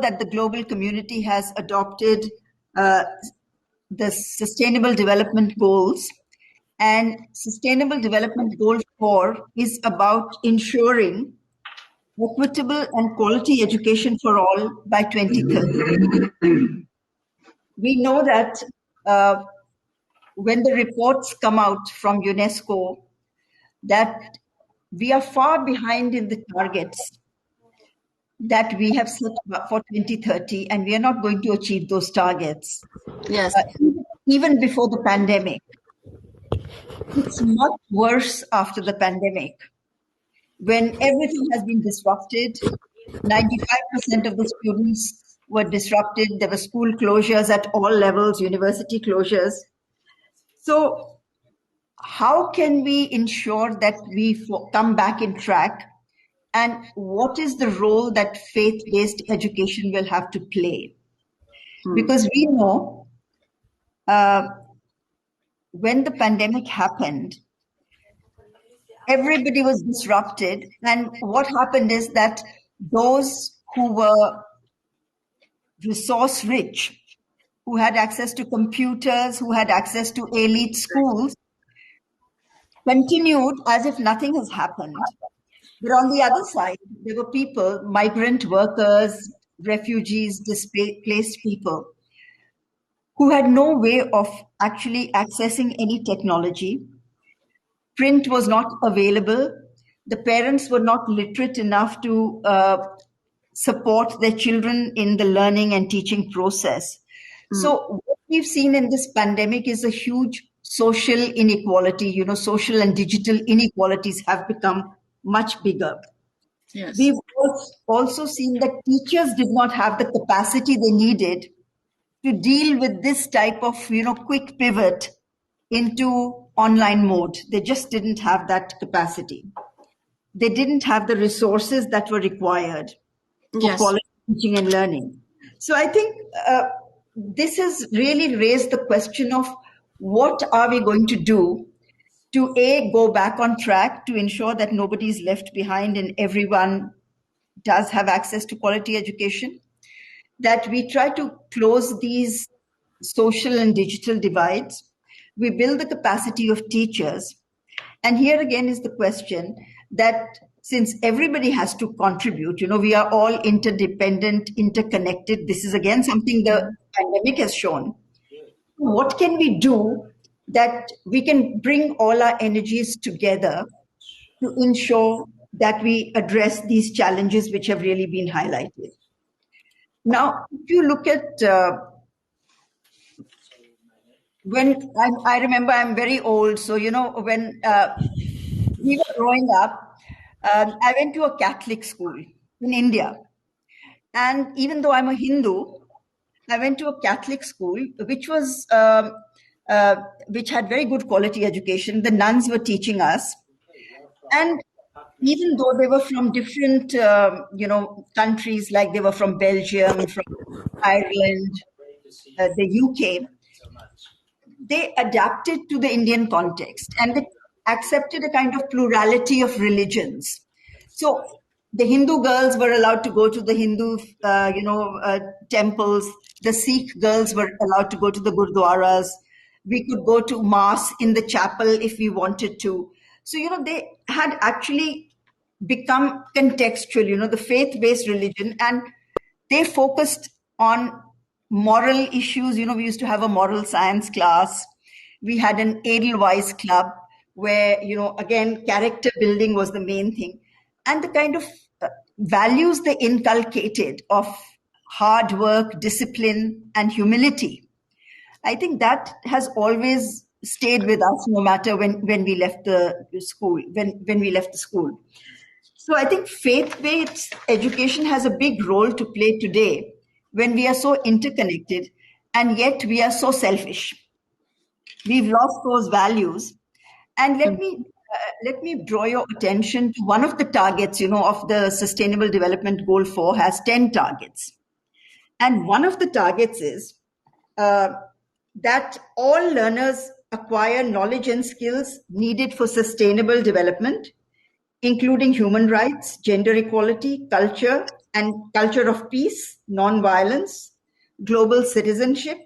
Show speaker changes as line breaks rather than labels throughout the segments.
that the global community has adopted the Sustainable Development Goals, and Sustainable Development Goal 4 is about ensuring equitable and quality education for all by 2030. We know that when the reports come out from UNESCO, that we are far behind in the targets that we have set for 2030, and we are not going to achieve those targets.
Yes.
Even before the pandemic. It's much worse after the pandemic, when everything has been disrupted. 95% of the students were disrupted. There were school closures at all levels, university closures. So how can we ensure that we come back in track? And what is the role that faith-based education will have to play? Because we know when the pandemic happened, everybody was disrupted. And what happened is that those who were resource rich, who had access to computers, who had access to elite schools, continued as if nothing has happened. But on the other side, there were people, migrant workers, refugees, displaced people, who had no way of actually accessing any technology. Print was not available. The parents were not literate enough to support their children in the learning and teaching process. So what we've seen in this pandemic is a huge social inequality. Social and digital inequalities have become much bigger.
Yes.
We've also seen that teachers did not have the capacity they needed to deal with this type of, quick pivot into online mode. They just didn't have that capacity. They didn't have the resources that were required for quality teaching and learning. So I think this has really raised the question of what are we going to do to go back on track to ensure that nobody is left behind and everyone does have access to quality education, that we try to close these social and digital divides, we build the capacity of teachers. And here again is the question that since everybody has to contribute, we are all interdependent, interconnected. This is again something the pandemic has shown. What can we do that we can bring all our energies together to ensure that we address these challenges which have really been highlighted? Now, if you look at when I remember, I'm very old, so when we were growing up, I went to a Catholic school in India, and even though I'm a Hindu, I went to a Catholic school which was which had very good quality education. The nuns were teaching us, and even though they were from different countries, like they were from Belgium, from Ireland, the UK, they adapted to the Indian context and they accepted a kind of plurality of religions. So the Hindu girls were allowed to go to the Hindu, temples. The Sikh girls were allowed to go to the gurdwaras. We could go to mass in the chapel if we wanted to. So, they had actually become contextual, the faith-based religion, and they focused on moral issues. We used to have a moral science class. We had an Edelweiss club where, again, character building was the main thing. And the kind of values they inculcated of hard work, discipline, and humility, I think that has always stayed with us, no matter when we left the school, when we left the school. So I think faith-based education has a big role to play today when we are so interconnected and yet we are so selfish. We've lost those values. And let me draw your attention to one of the targets, of the Sustainable Development Goal 4 has 10 targets. And one of the targets is that all learners acquire knowledge and skills needed for sustainable development, including human rights, gender equality, culture, and culture of peace, non-violence, global citizenship,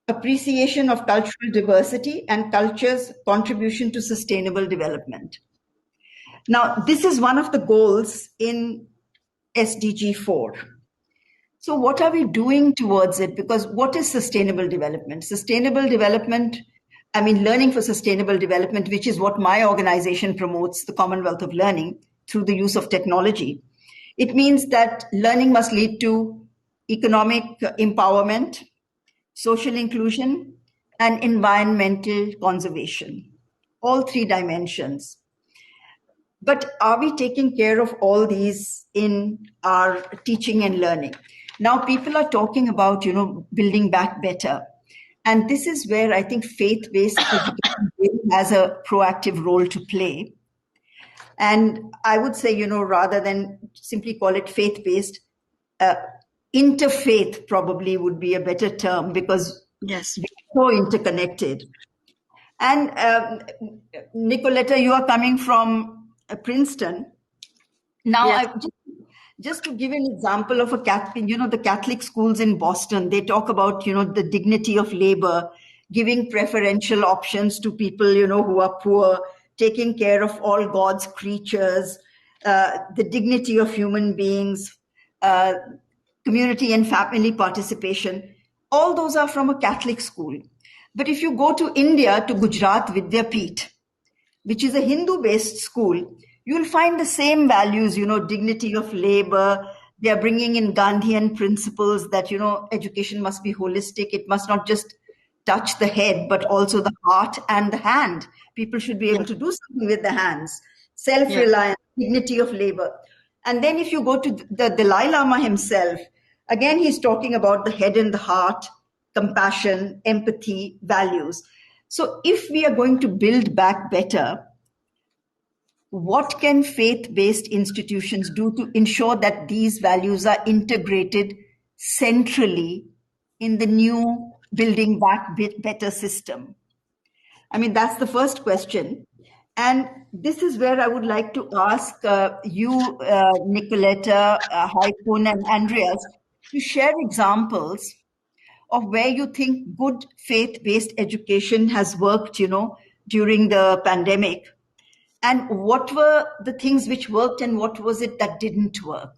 appreciation of cultural diversity, and culture's contribution to sustainable development. Now, this is one of the goals in SDG 4. So, what are we doing towards it? Because what is sustainable development? Sustainable development, I mean, learning for sustainable development, which is what my organization promotes, the Commonwealth of Learning, through the use of technology. It means that learning must lead to economic empowerment, social inclusion, and environmental conservation. All three dimensions. But are we taking care of all these in our teaching and learning? Now people are talking about, building back better. And this is where I think faith-based education really has a proactive role to play. And I would say, rather than simply call it faith-based, interfaith probably would be a better term, because
Yes,
we're so interconnected. And Nicoletta, you are coming from Princeton. Now,
yes,
just to give an example of the Catholic schools in Boston, they talk about, the dignity of labor, giving preferential options to people, who are poor, taking care of all God's creatures, the dignity of human beings, community and family participation. All those are from a Catholic school. But if you go to India, to Gujarat Vidyapeeth, which is a Hindu-based school, you'll find the same values, dignity of labor. They are bringing in Gandhian principles that, education must be holistic. It must not just touch the head, but also the heart and the hand. People should be able
yes,
to do something with the hands,
yes,
self-reliance, dignity of labor. And then if you go to the Dalai Lama himself, again, he's talking about the head and the heart, compassion, empathy, values. So if we are going to build back better, what can faith-based institutions do to ensure that these values are integrated centrally in the new building back better system? I mean, that's the first question. And this is where I would like to ask you, Nicoletta, Haikun, and Andreas, to share examples of where you think good faith-based education has worked, during the pandemic. And what were the things which worked and what was it that didn't work?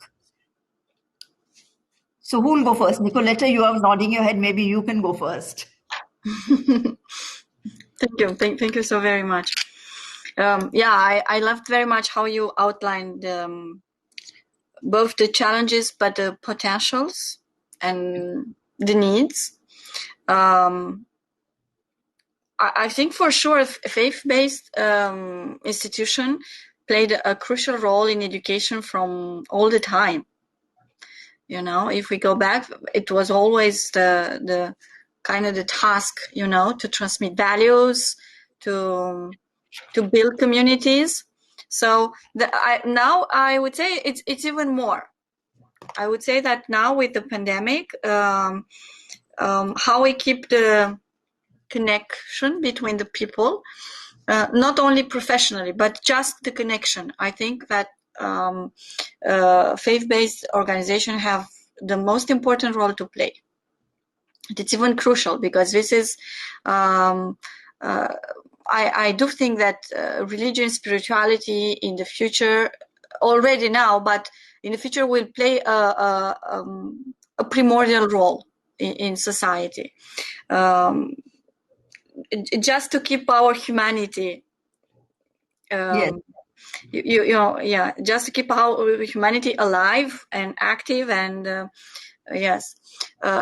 So who will go first? Nicoletta, you are nodding your head. Maybe you can go first.
thank you. Thank you so very much. I loved very much how you outlined both the challenges but the potentials and the needs. I think for sure faith-based institution played a crucial role in education from all the time. If we go back, it was always the kind of the task, to transmit values, to build communities. So now I would say it's even more. I would say that now with the pandemic, how we keep the connection between the people, not only professionally, but just the connection. I think that faith-based organizations have the most important role to play. It's even crucial because this is, I do think that religion, spirituality in the future, already now, but in the future will play a primordial role in society. Just to keep our humanity,
Yes.
just to keep our humanity alive and active. And yes,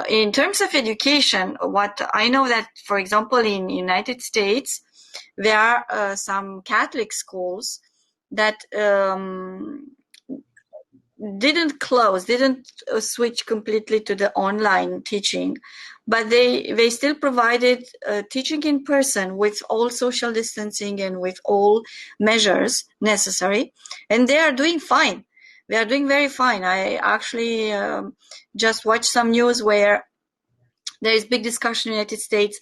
in terms of education, what I know that, for example, in United States, there are some Catholic schools that didn't switch completely to the online teaching, but they still provided teaching in person with all social distancing and with all measures necessary, and they are doing fine. They are doing very fine. I actually just watched some news where there is big discussion in the United States.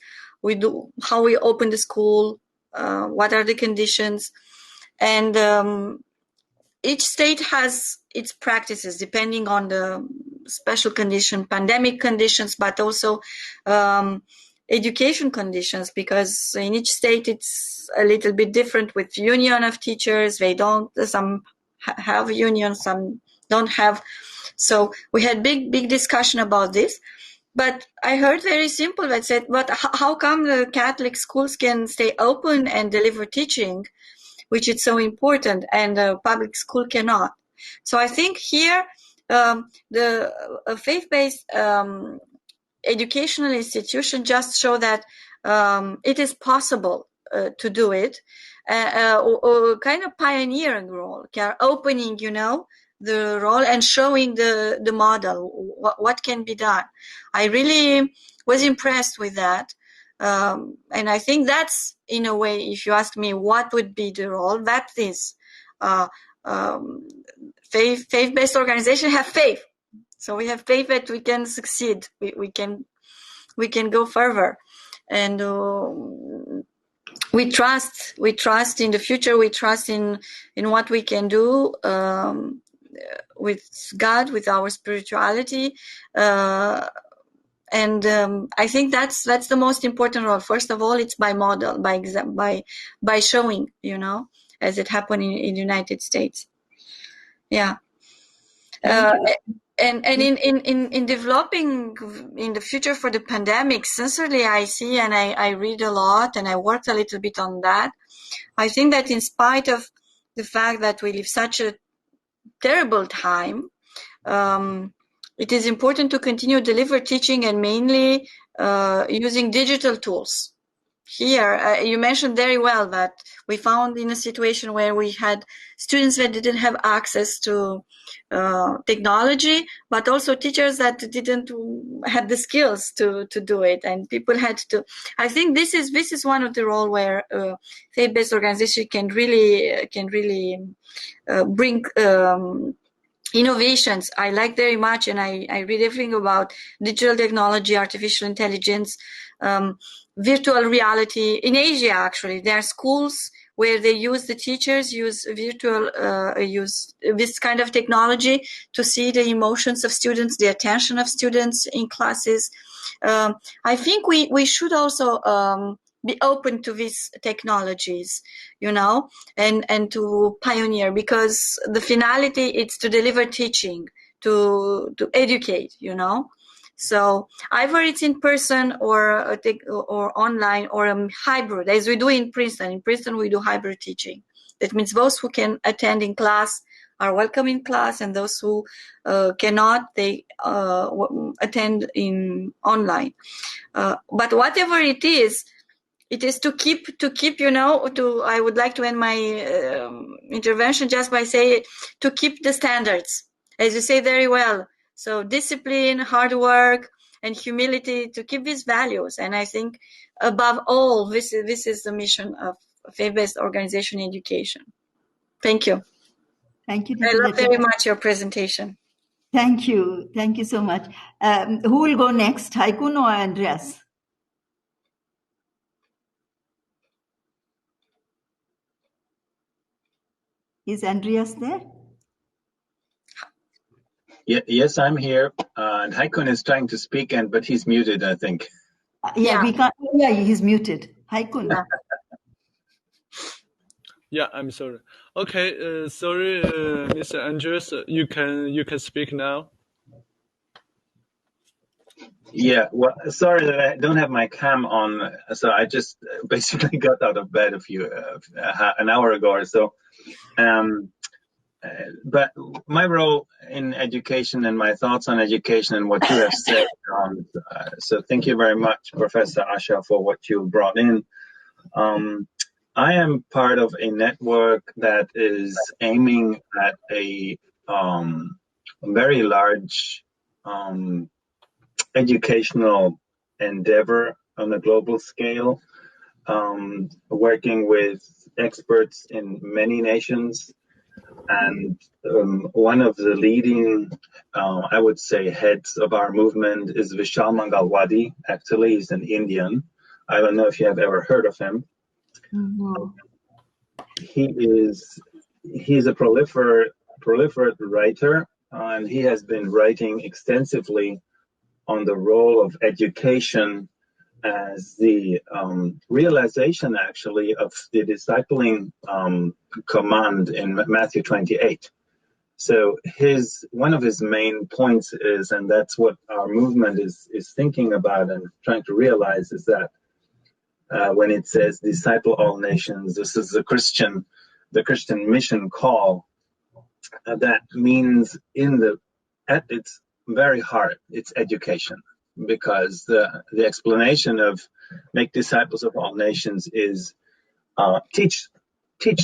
How we open the school, what are the conditions, and each state has its practices depending on the special condition, pandemic conditions, but also education conditions, because in each state it's a little bit different with union of teachers. They don't, some have union, some don't have. So we had big discussion about this. But I heard very simple that said, but how come the Catholic schools can stay open and deliver teaching, which is so important, and the public school cannot? So I think here the faith-based educational institution just show that it is possible to do it, or kind of pioneering role, opening, the role and showing the model, what can be done. I really was impressed with that. And I think that's, in a way, if you ask me what would be the role, that is faith-based organization have faith. So we have faith that we can succeed. We can go further, and we trust in the future. We trust in what we can do with God, with our spirituality, and I think that's the most important role. First of all, it's by model, by showing, as it happened in the United States. Yeah. And in developing in the future for the pandemic, sincerely, I see, and I read a lot, and I worked a little bit on that. I think that in spite of the fact that we live such a terrible time, it is important to continue deliver teaching, and mainly using digital tools. Here, you mentioned very well that we found in a situation where we had students that didn't have access to technology, but also teachers that didn't have the skills to do it, and people had to. I think this is one of the role where faith-based organization can really bring innovations. I like very much, and I read everything about digital technology, artificial intelligence, virtual reality. In Asia, actually, there are schools where they use the teachers use this kind of technology to see the emotions of students, the attention of students in classes. I think we should also be open to these technologies, and to pioneer, because the finality is to deliver teaching, to educate, So either it's in person or online, or a hybrid, as we do in Princeton. In Princeton, we do hybrid teaching. That means those who can attend in class are welcome in class, and those who cannot, they attend in online. But whatever it is to keep, I would like to end my intervention just by saying to keep the standards, as you say very well. So discipline, hard work, and humility, to keep these values. And I think above all, this is the mission of faith-based organization education. Thank you.
Thank you.
I love very much your presentation.
Thank you. Thank you so much. Who will go next, Haikun or Andreas? Is Andreas there?
Yes, I'm here. And Haikun is trying to speak, but he's muted, I think.
We can't. Yeah, he's muted. Haikun.
Yeah, I'm sorry. Okay, sorry, Mr. Andreas, you can speak now.
Yeah, well, sorry that I don't have my cam on, so I just basically got out of bed an hour ago or so. But my role in education and my thoughts on education and what you have said, so thank you very much, Professor Asha, for what you brought in. I am part of a network that is aiming at a very large educational endeavor on a global scale, working with experts in many nations. And one of the leading, I would say, heads of our movement is Vishal Mangalwadi. Actually, he's an Indian. I don't know if you have ever heard of him.
Mm-hmm.
He is he's a proliferate writer, and he has been writing extensively on the role of education as the realization, actually, of the discipling command in Matthew 28. So one of his main points is, and that's what our movement is thinking about and trying to realize, is that when it says disciple all nations, this is the Christian mission call. That means at its very heart, it's education, because the explanation of make disciples of all nations is teach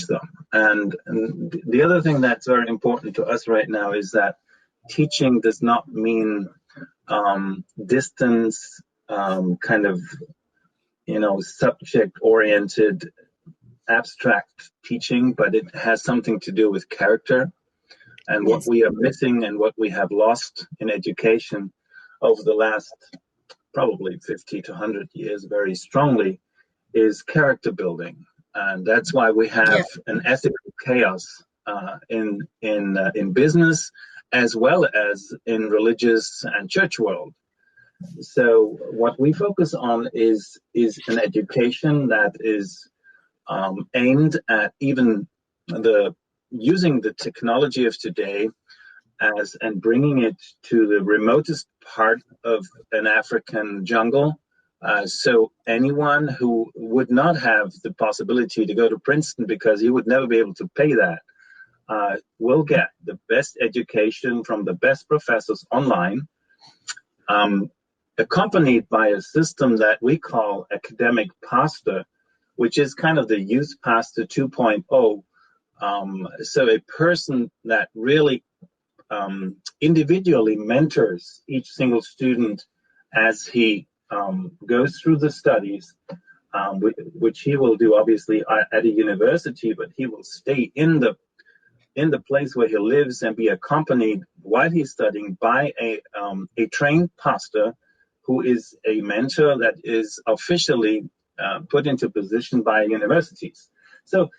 them. And the other thing that's very important to us right now is that teaching does not mean distance, kind of, subject-oriented, abstract teaching, but it has something to do with character. And what we are missing and what we have lost in education over the last probably 50 to 100 years very strongly is character building. And that's why we have an ethical chaos in business as well as in religious and church world. So what we focus on is an education that is aimed at even using the technology of today and bringing it to the remotest part of an African jungle. So anyone who would not have the possibility to go to Princeton because he would never be able to pay that will get the best education from the best professors online, accompanied by a system that we call academic pastor, which is kind of the youth pastor 2.0. So a person that really individually mentors each single student as he goes through the studies, which he will do obviously at a university, but he will stay in the place where he lives and be accompanied while he's studying by a trained pastor who is a mentor that is officially put into position by universities. So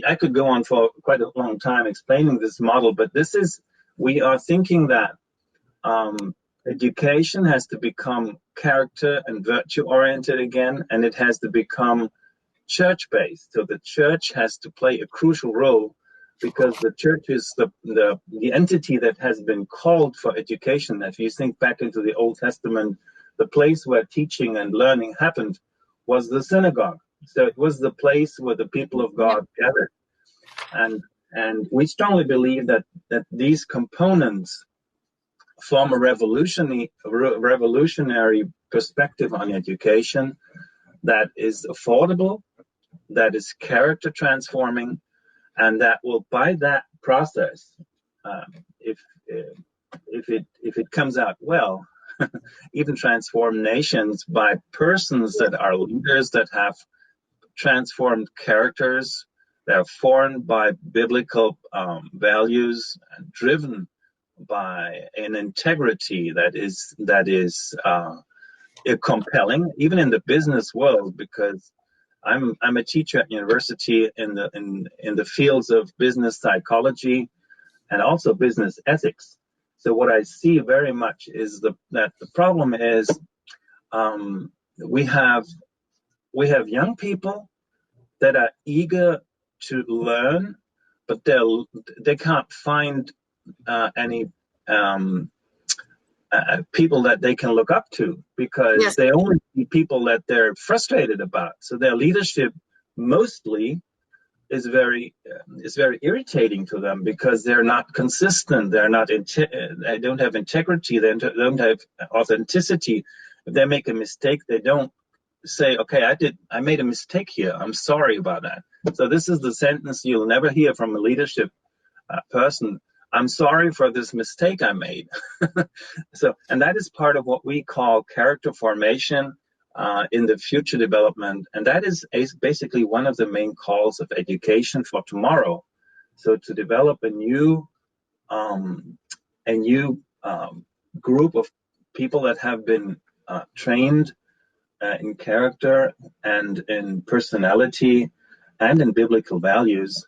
I could go on for quite a long time explaining this model, but we are thinking that education has to become character and virtue oriented again, and it has to become church-based. So the church has to play a crucial role, because the church is the entity that has been called for education. If you think back into the Old Testament, the place where teaching and learning happened was the synagogue. So it was the place where the people of God gathered. And we strongly believe that these components form a revolutionary perspective on education that is affordable, that is character transforming, and that will, by that process, if it comes out well, even transform nations by persons that are leaders, that have transformed characters, that are formed by biblical values, and driven by an integrity that is compelling, even in the business world, because I'm a teacher at university in the fields of business psychology and also business ethics. So what I see very much is that the problem is we have young people that are eager to learn, but they can't find any people that they can look up to, because they only see people that they're frustrated about. So their leadership mostly is very irritating to them, because they're not consistent. They don't have integrity. They don't have authenticity. If they make a mistake, they don't say, okay, I made a mistake here. I'm sorry about that. So this is the sentence you'll never hear from a leadership person. I'm sorry for this mistake I made. And that is part of what we call character formation in the future development. And that is basically one of the main calls of education for tomorrow. So to develop a new group of people that have been trained in character and in personality and in biblical values,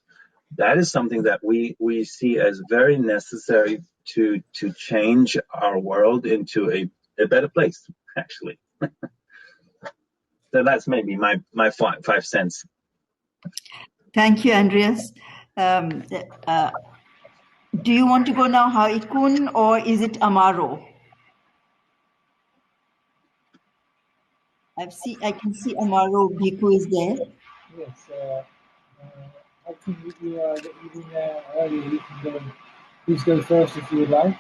that is something that we see as very necessary to change our world into a better place, actually. So that's maybe my 5 cents.
Thank you, Andreas. Do you want to go now, Haikun, or is it Amaro? I can see Amaro Biku is there.
Yes, I think you are even earlier. You can go. Please go first if you would like.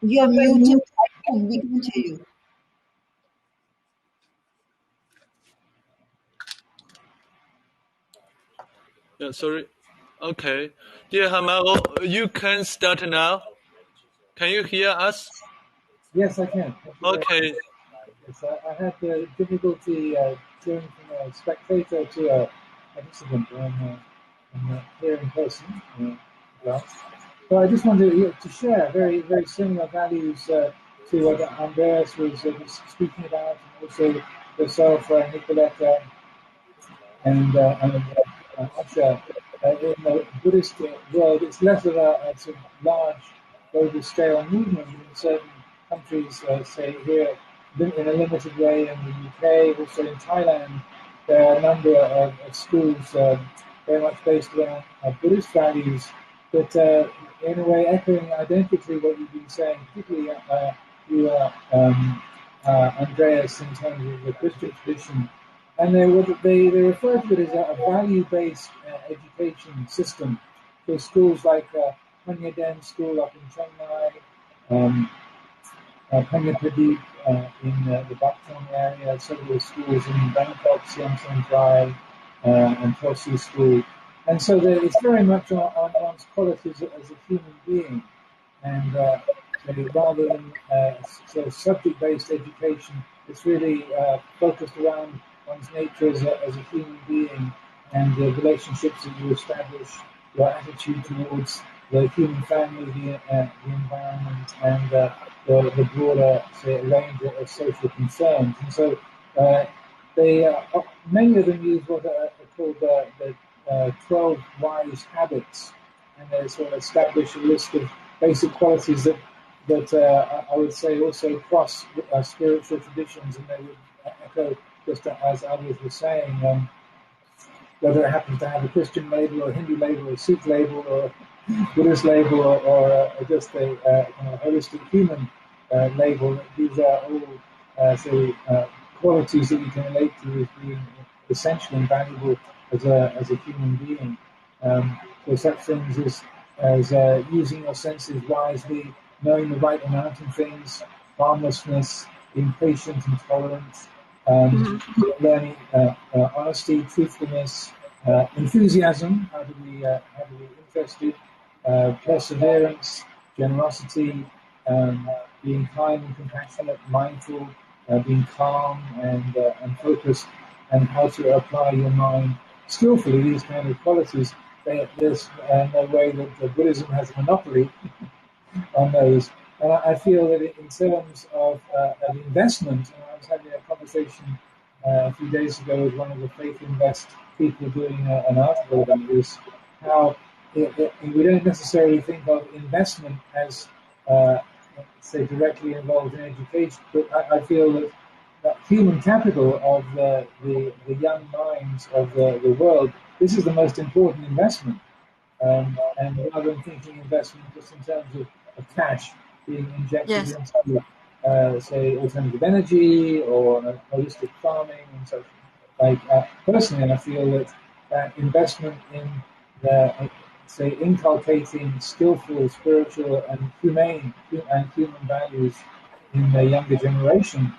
You are muted. We can't hear you.
Yeah, sorry. Okay. Dear Hamaro, you can start now. Can you hear us?
Yes, I can.
Okay.
Yes, I had difficulty turning from a spectator to a participant I'm here in person. Last. So I just wanted to share very, very similar values to what Andreas was speaking about, and also yourself, Nicoletta, and Asha. In the Buddhist world, it's less of a sort of large, global scale movement in certain countries, say here in a limited way in the UK, also in Thailand. There are a number of schools very much based around Buddhist values, but in a way echoing identically what you've been saying, particularly you, Andreas, in terms of the Christian tradition. And they refer to it as a value-based education system. So schools like Panyaden School up in Chiang Mai, Panyapadeep in the Baktong area, several schools in Bangkok, Siam Saint Drive, and Tosu School. And so it's very much on one's qualities as a human being. And so rather than subject-based education, it's really focused around one's nature as a human being and the relationships that you establish, your attitude towards the human family, the environment, and the broader, say, range of social concerns. And so many of them use what are called the 12 wise habits, and they sort of establish a list of basic qualities that I would say also cross spiritual traditions, and they would echo just as others were saying, whether it happens to have a Christian label or a Hindu label or a Sikh label or a Buddhist label or just a holistic human label. These are all qualities that we can relate to as being essential and valuable as a human being. So such things as using your senses wisely, knowing the right amount of things, harmlessness, being patient and tolerant, learning honesty, truthfulness, enthusiasm, how to be interested, perseverance, generosity, being kind and compassionate, mindful, being calm and focused, and how to apply your mind skillfully. These kind of qualities. There's no way that Buddhism has a monopoly on those. And I feel that in terms of investment, I was having a conversation a few days ago with one of the Faith Invest people doing an article about this, how we don't necessarily think of investment as, say, directly involved in education, but I feel that human capital of the young minds of the world, this is the most important investment. And rather than thinking investment just in terms of cash being injected into, say, alternative energy or holistic farming and so forth. Personally, I feel that investment in say, inculcating skillful, spiritual, and humane and human values in the younger generation,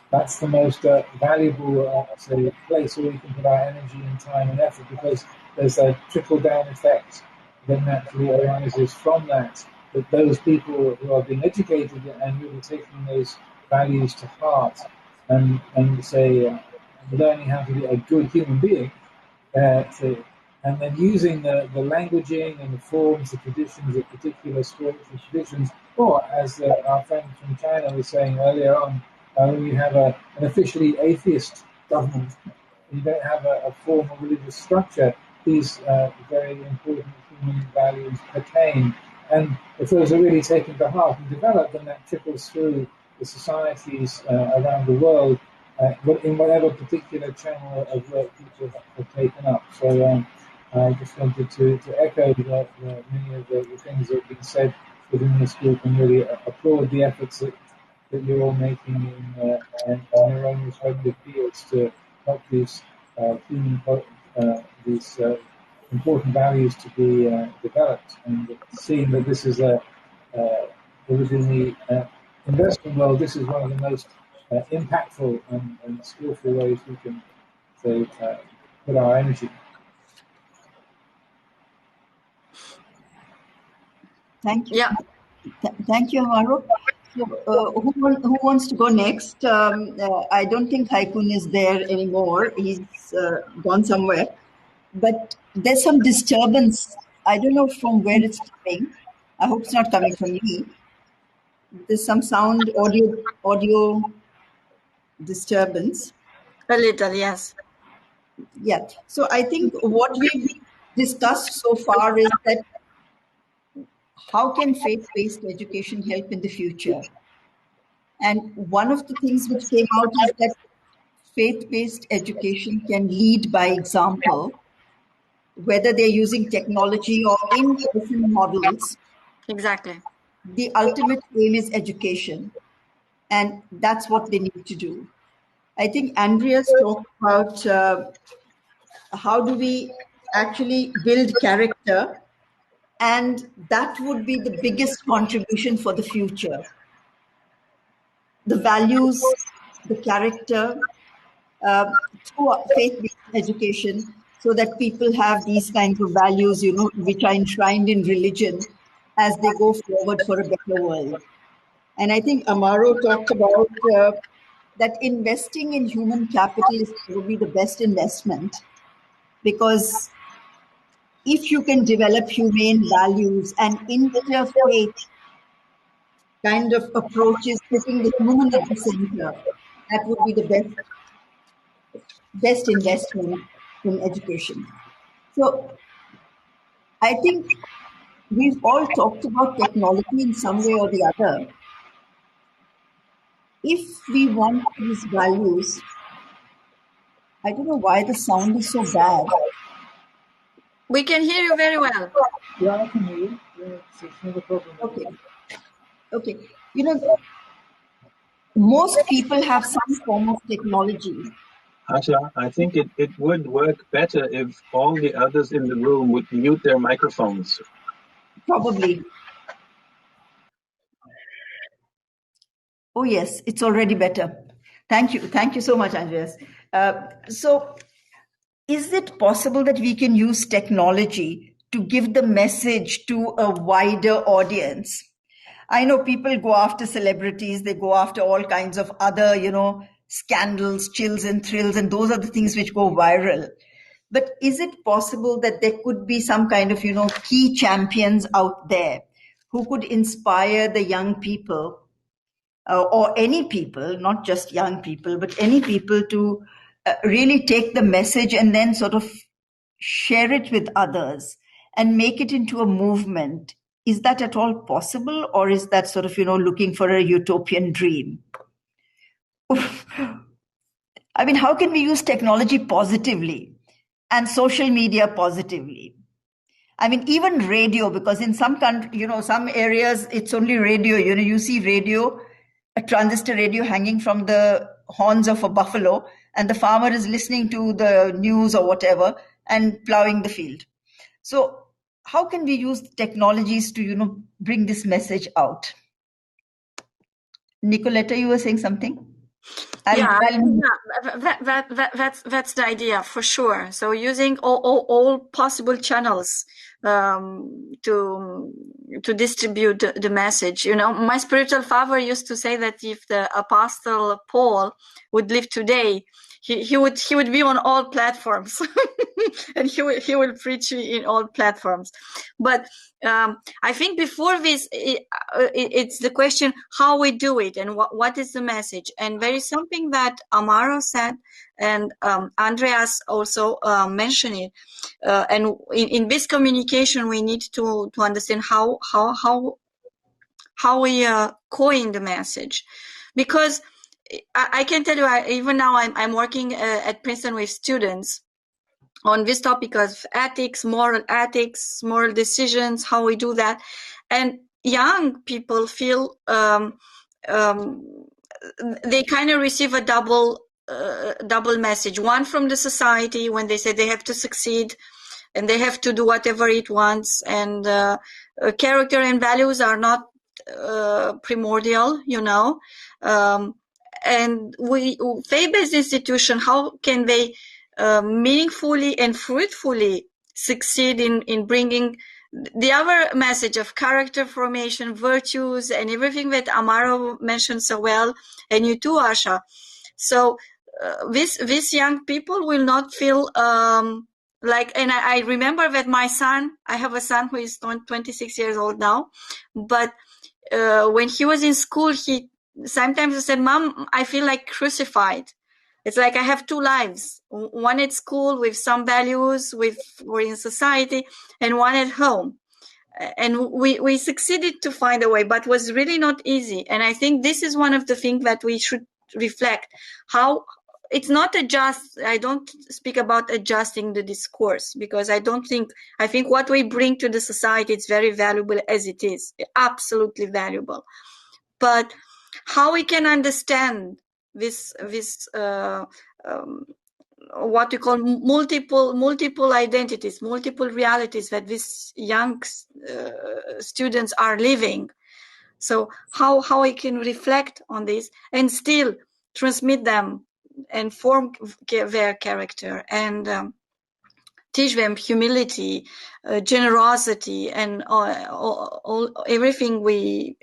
that's the most valuable say, place where we can put our energy and time and effort, because there's a trickle-down effect that naturally arises from that those people who are being educated and really taking those values to heart and say learning how to be a good human being, and then using the languaging and the forms, the traditions of particular spiritual traditions, or as our friend from China was saying earlier on, we have an officially atheist government you don't have a formal religious structure, these very important human values pertain. And if those are really taken to heart and developed, then that trickles through the societies around the world in whatever particular channel of work people have taken up. So I just wanted to echo many of the things that have been said within this group and really applaud the efforts that you're all making in your own respective fields to help these these important values to be developed, and seeing that this is within the investment world, this is one of the most impactful and skillful ways we can put our energy.
Thank you.
Yeah.
Thank you, Amaro. So, who wants to go next? I don't think Haikun is there anymore. He's gone somewhere. But there's some disturbance. I don't know from where it's coming. I hope it's not coming from me. There's some sound, audio disturbance.
A little, yes.
Yeah. So I think what we've discussed so far is that how can faith-based education help in the future? And one of the things which came out is that faith-based education can lead by example, whether they're using technology or in-person models.
Exactly.
The ultimate aim is education, and that's what they need to do. I think Andreas talked about how do we actually build character, and that would be the biggest contribution for the future. The values, the character, through faith-based education, so that people have these kinds of values, which are enshrined in religion as they go forward for a better world. And I think Amaro talked about that investing in human capital is probably the best investment, because if you can develop humane values and interfaith kind of approaches, putting the human at the center, that would be the best investment in education. So I think we've all talked about technology in some way or the other. If we want these values, I don't know why the sound is so bad.
We can hear you very well.
Yeah, I can hear you. It's not a problem.
Okay. Most people have some form of technology.
Asha, I think it would work better if all the others in the room would mute their microphones.
Probably. Oh, yes, it's already better. Thank you. Thank you so much, Andreas. So, is it possible that we can use technology to give the message to a wider audience? I know people go after celebrities, they go after all kinds of other, scandals, chills and thrills, and those are the things which go viral. But is it possible that there could be some kind of, key champions out there who could inspire the young people or any people, not just young people, but any people to really take the message and then sort of share it with others and make it into a movement? Is that at all possible, or is that sort of, looking for a utopian dream? I mean, how can we use technology positively and social media positively? I mean, even radio, because in some country, some areas, it's only radio. You see radio, a transistor radio hanging from the horns of a buffalo, and the farmer is listening to the news or whatever and plowing the field. So how can we use technologies to, bring this message out? Nicoletta, you were saying something?
That's the idea for sure. So using all possible channels to distribute the message. My spiritual father used to say that if the Apostle Paul would live today, he would be on all platforms, and he will preach in all platforms. But I think before this, it's the question how we do it and what is the message. And there is something that Amaro said, and Andreas also mentioned it. And in this communication, we need to understand how we coin the message, because I can tell you, even now I'm working at Princeton with students on this topic of ethics, moral decisions, how we do that. And young people feel they kind of receive a double message. One from the society, when they say they have to succeed and they have to do whatever it wants, and character and values are not primordial, and faith-based institution, how can they meaningfully and fruitfully succeed in bringing the other message of character formation, virtues, and everything that Amaro mentioned so well, and you too, Asha. So these young people will not feel like, and I remember that my son, I have a son who is 26 years old now, but when he was in school, he sometimes said, "Mom, I feel like crucified. It's like I have two lives, one at school with some values or in society, and one at home." And we succeeded to find a way, but was really not easy. And I think this is one of the things that we should reflect, how it's not I don't speak about adjusting the discourse, because I think what we bring to the society is very valuable as it is, absolutely valuable. But how we can understand this what we call multiple identities, multiple realities that these young students are living. So how we can reflect on this and still transmit them and form their character, and teach them humility, generosity, and everything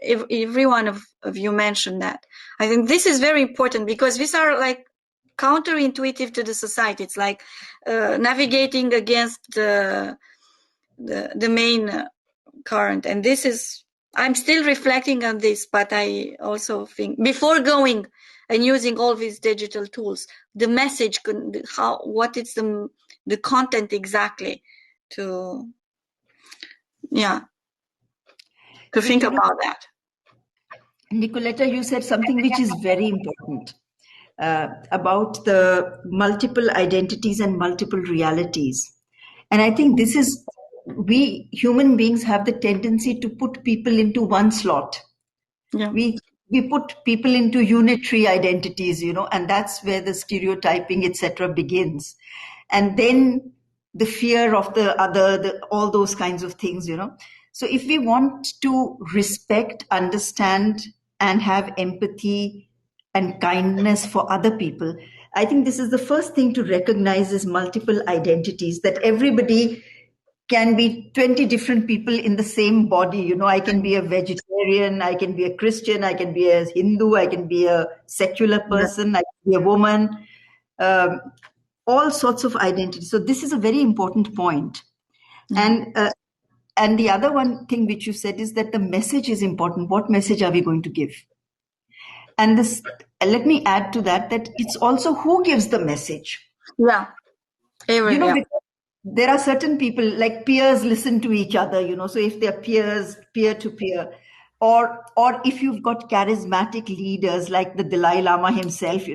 every one of you mentioned that. I think this is very important, because these are like counterintuitive to the society. It's like navigating against the main current. And this is, I'm still reflecting on this, but I also think before going and using all these digital tools, the message, what is the content exactly, to think about that.
Nicoletta, you said something which is very important about the multiple identities and multiple realities. And I think this is, we human beings have the tendency to put people into one slot.
Yeah.
We put people into unitary identities, and that's where the stereotyping, etc., begins. And then the fear of the other, all those kinds of things, So if we want to respect, understand, and have empathy and kindness for other people, I think this is the first thing to recognize is multiple identities, that everybody can be 20 different people in the same body. I can be a vegetarian, I can be a Christian, I can be a Hindu, I can be a secular person, I can be a woman, all sorts of identities. So this is a very important point. And the other one thing which you said is that the message is important. What message are we going to give? And this, let me add to that it's also who gives the message.
Yeah.
Because there are certain people, like peers listen to each other, so if they're peers, peer to peer, or if you've got charismatic leaders like the Dalai Lama himself,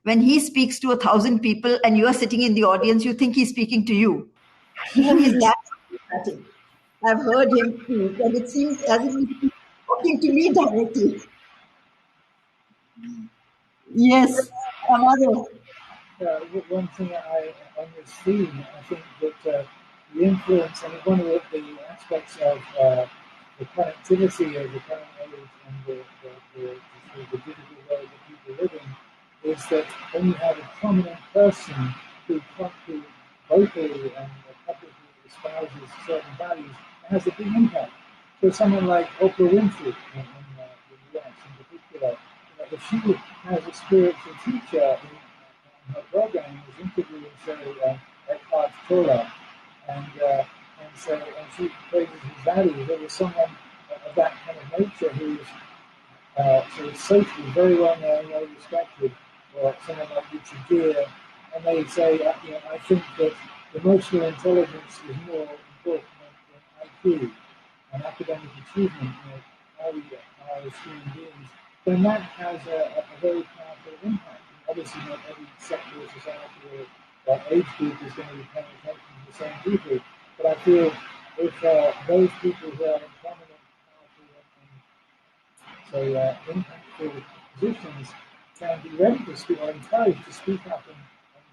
when he speaks to 1,000 people and you are sitting in the audience, you think he's speaking to you. He's that charismatic. I've heard him speak, and it seems as if he's talking to me directly. Yes, Amaro.
One thing on this theme, I think that the influence, and one of the aspects of the connectivity of the current age and the digital world that people live in, is that when you have a prominent person who vocally and publicly espouses certain values, it has a big impact. So someone like Oprah Winfrey in the US in particular, if she has a spiritual teacher her program was interviewing, say, Eckhart Tolle, and she praises his values. There was someone of that kind of nature who was so socially very well known, well respected, or someone like Richard Gere, and they'd say, I think that emotional intelligence is more important than IQ and academic achievement, how we are as human beings, then that has a very powerful impact. And obviously, not every sector of society or age group is going to be paying attention to the same people, but I feel if those people who are in prominent, powerful, and impactful positions can be ready to speak or encouraged to speak up and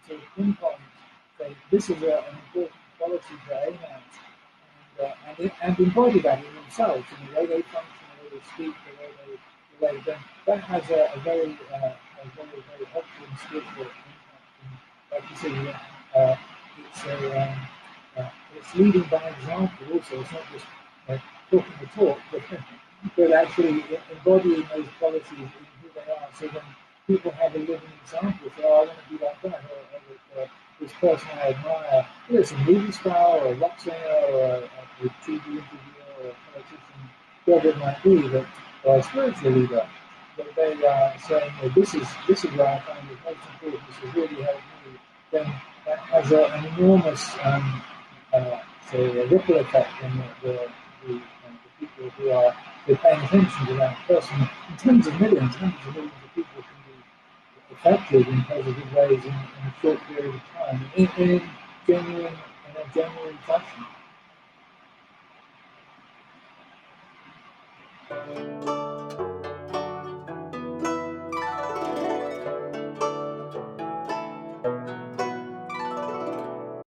sort of pinpoint, say, this is an important quality to aim at, and embody that in themselves, in the way they function, the way they speak, the way then that has a very, very helpful and skillful impact. And like you say, it's leading by example also. It's not just talking the talk, but actually embodying those qualities in who they are. So when people have a living example, say, I want to be like that, or this person I admire, whether it's a movie star or a rock singer or a TV interviewer or a politician, whoever it might be, or a spiritual leader, that they are saying, this is where I find it most important, this has really helped me, then that has an enormous say a ripple effect on the people who are paying attention to that person. And tens of millions, hundreds of millions of people can be affected in positive ways in a short period of time, in a genuine fashion.